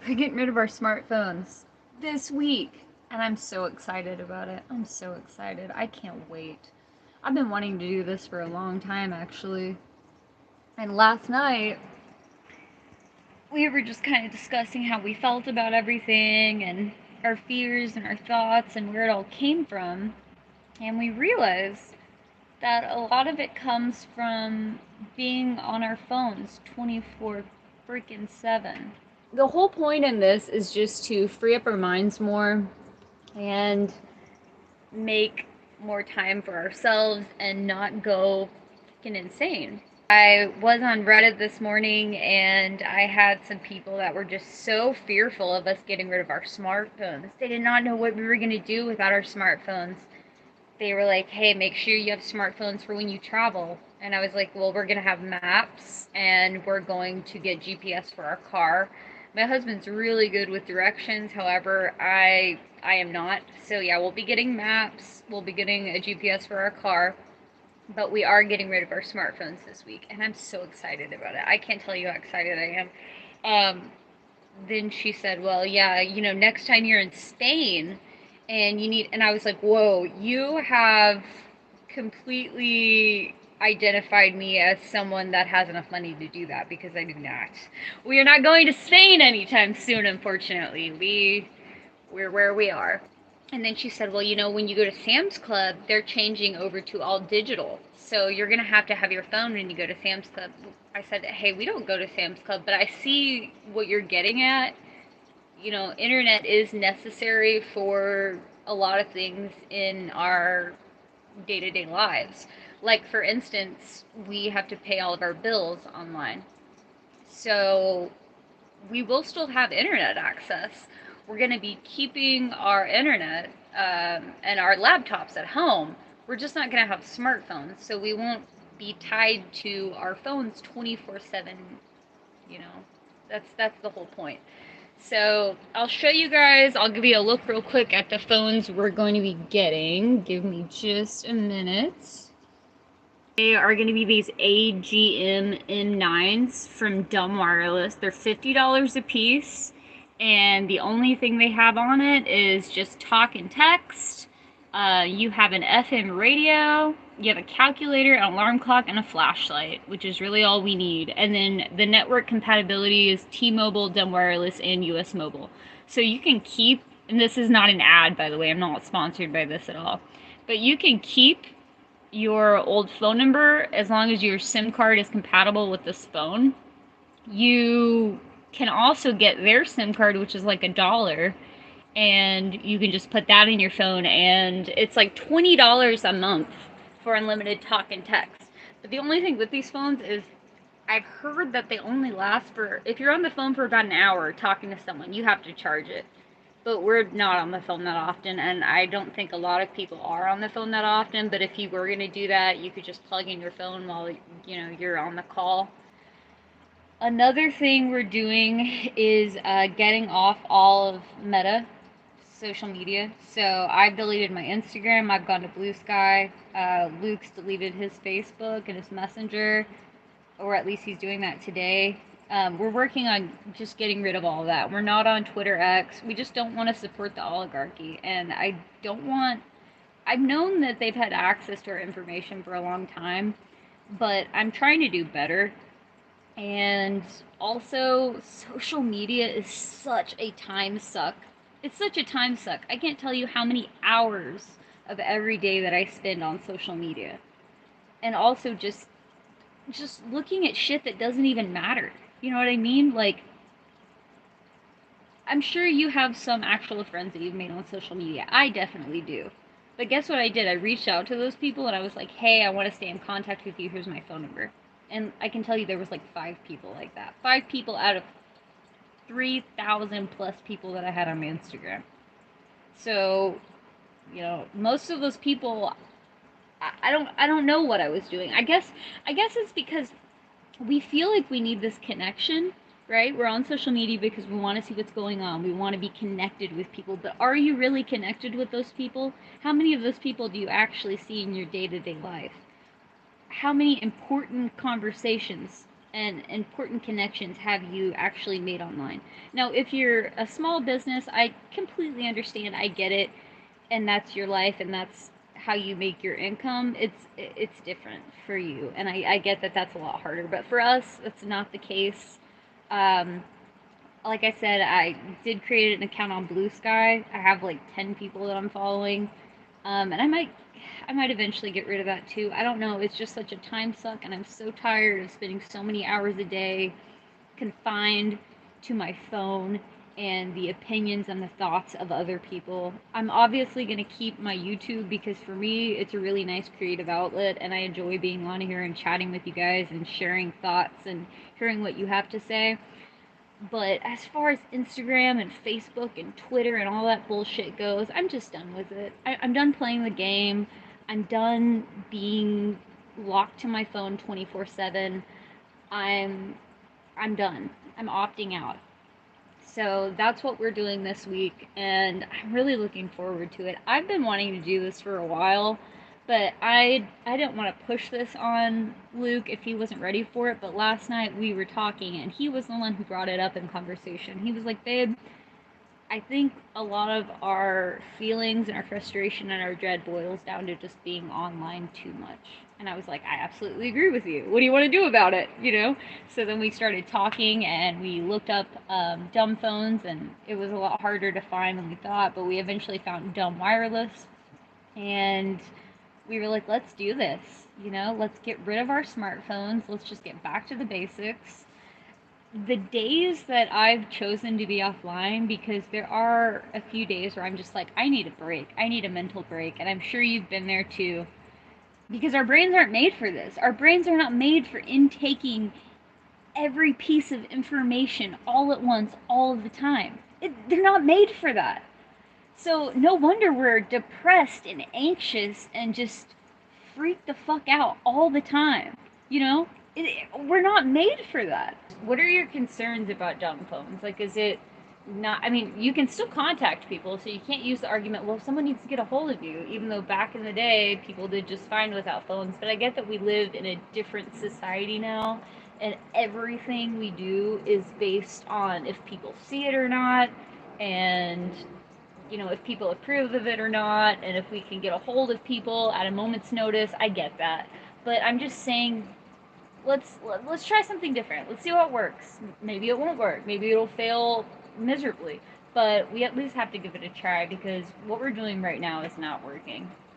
We're getting rid of our smartphones this week, and I'm so excited about it. I'm so excited. I can't wait. I've been wanting to do this for a long time, actually. And last night, we were just kind of discussing how we felt about everything and our fears and our thoughts and where it all came from. And we realized that a lot of it comes from being on our phones 24 freaking 7. The whole point in this is just to free up our minds more and make more time for ourselves and not go freaking insane. I was on Reddit this morning and I had some people that were just so fearful of us getting rid of our smartphones. They did not know what we were going to do without our smartphones. They were like, hey, make sure you have smartphones for when you travel. And I was like, well, we're going to have maps and we're going to get GPS for our car. My husband's really good with directions. However, I am not. So yeah, we'll be getting maps. We'll be getting a GPS for our car. But we are getting rid of our smartphones this week. And I'm so excited about it. I can't tell you how excited I am. Then she said, well, yeah, next time you're in Spain and I was like, whoa, you have completely identified me as someone that has enough money to do that, because I do not. We are not going to Spain anytime soon, unfortunately. We're where we are. And then she said, well, when you go to Sam's Club, they're changing over to all digital. So you're going to have your phone when you go to Sam's Club. I said, hey, we don't go to Sam's Club, but I see what you're getting at. Internet is necessary for a lot of things in our day-to-day lives. Like, for instance, we have to pay all of our bills online. So we will still have internet access. We're going to be keeping our internet and our laptops at home. We're just not going to have smartphones, so we won't be tied to our phones 24/7. That's the whole point. So I'll show you guys. I'll give you a look real quick at the phones we're going to be getting. Give me just a minute. They are going to be these AGM M9s from Dumbwireless. They're $50 a piece, and the only thing they have on it is just talk and text. You have an FM radio, you have a calculator, an alarm clock, and a flashlight, which is really all we need. And then the network compatibility is T-Mobile, Dumbwireless, and US Mobile. So you can keep, and this is not an ad, by the way, I'm not sponsored by this at all, but you can keep your old phone number as long as your SIM card is compatible with this phone. You can also get their SIM card, which is like $1, and you can just put that in your phone, and it's like $20 a month for unlimited talk and text. But the only thing with these phones is I've heard that they only last for, if you're on the phone for about an hour talking to someone, you have to charge it. But we're not on the phone that often, and I don't think a lot of people are on the phone that often. But if you were going to do that, you could just plug in your phone while you're on the call. Another thing we're doing is getting off all of Meta social media. So I've deleted my Instagram. I've gone to Blue Sky. Luke's deleted his Facebook and his Messenger, or at least he's doing that today. We're working on just getting rid of all of that. We're not on Twitter X. We just don't want to support the oligarchy. And I've known that they've had access to our information for a long time, but I'm trying to do better. And also, social media is such a time suck. It's such a time suck. I can't tell you how many hours of every day that I spend on social media. And also just looking at shit that doesn't even matter. You know what I mean? Like, I'm sure you have some actual friends that you've made on social media. I definitely do. But guess what I did? I reached out to those people and I was like, hey, I want to stay in contact with you. Here's my phone number. And I can tell you there was like 5 people like that. 5 people out of 3,000 plus people that I had on my Instagram. So, most of those people, I don't know what I was doing. I guess it's because we feel like we need this connection, right? We're on social media because we want to see what's going on. We want to be connected with people. But are you really connected with those people? How many of those people do you actually see in your day-to-day life? How many important conversations and important connections have you actually made online. Now, if you're a small business, I completely understand. I get it, and that's your life, and that's how you make your income. It's different for you, and I get that that's a lot harder. But for us, that's not the case. Um, like I said, I did create an account on Blue Sky. I have like 10 people that I'm following. And I might eventually get rid of that too. I don't know. It's just such a time suck, and I'm so tired of spending so many hours a day confined to my phone and the opinions and the thoughts of other people. I'm obviously going to keep my YouTube because for me, it's a really nice creative outlet, and I enjoy being on here and chatting with you guys and sharing thoughts and hearing what you have to say. But as far as Instagram and Facebook and Twitter and all that bullshit goes, I'm just done with it. I'm done playing the game. I'm done being locked to my phone 24/7. I'm I'm done. I'm opting out. So that's what we're doing this week, and I'm really looking forward to it. I've been wanting to do this for a while, but I didn't want to push this on Luke if he wasn't ready for it. But last night we were talking, and he was the one who brought it up in conversation. He was like, "Babe, I think a lot of our feelings and our frustration and our dread boils down to just being online too much." And I was like, I absolutely agree with you. What do you want to do about it? You know? So then we started talking and we looked up dumb phones, and it was a lot harder to find than we thought, but we eventually found Dumbwireless. And we were like, let's do this. You know, let's get rid of our smartphones. Let's just get back to the basics. The days that I've chosen to be offline, because there are a few days where I'm just like, I need a break. I need a mental break. And I'm sure you've been there too. Because our brains aren't made for this. Our brains are not made for intaking every piece of information all at once, all of the time. They're not made for that. So no wonder we're depressed and anxious and just freak the fuck out all the time. You know? We're not made for that. What are your concerns about dumb phones? Like, is it not, I mean, you can still contact people, so you can't use the argument, well, someone needs to get a hold of you, even though back in the day, people did just fine without phones. But I get that we live in a different society now, and everything we do is based on if people see it or not, and you know, if people approve of it or not, and if we can get a hold of people at a moment's notice. I get that. But I'm just saying, let's try something different. Let's see what works. Maybe it won't work. Maybe it'll fail miserably. But we at least have to give it a try, because what we're doing right now is not working.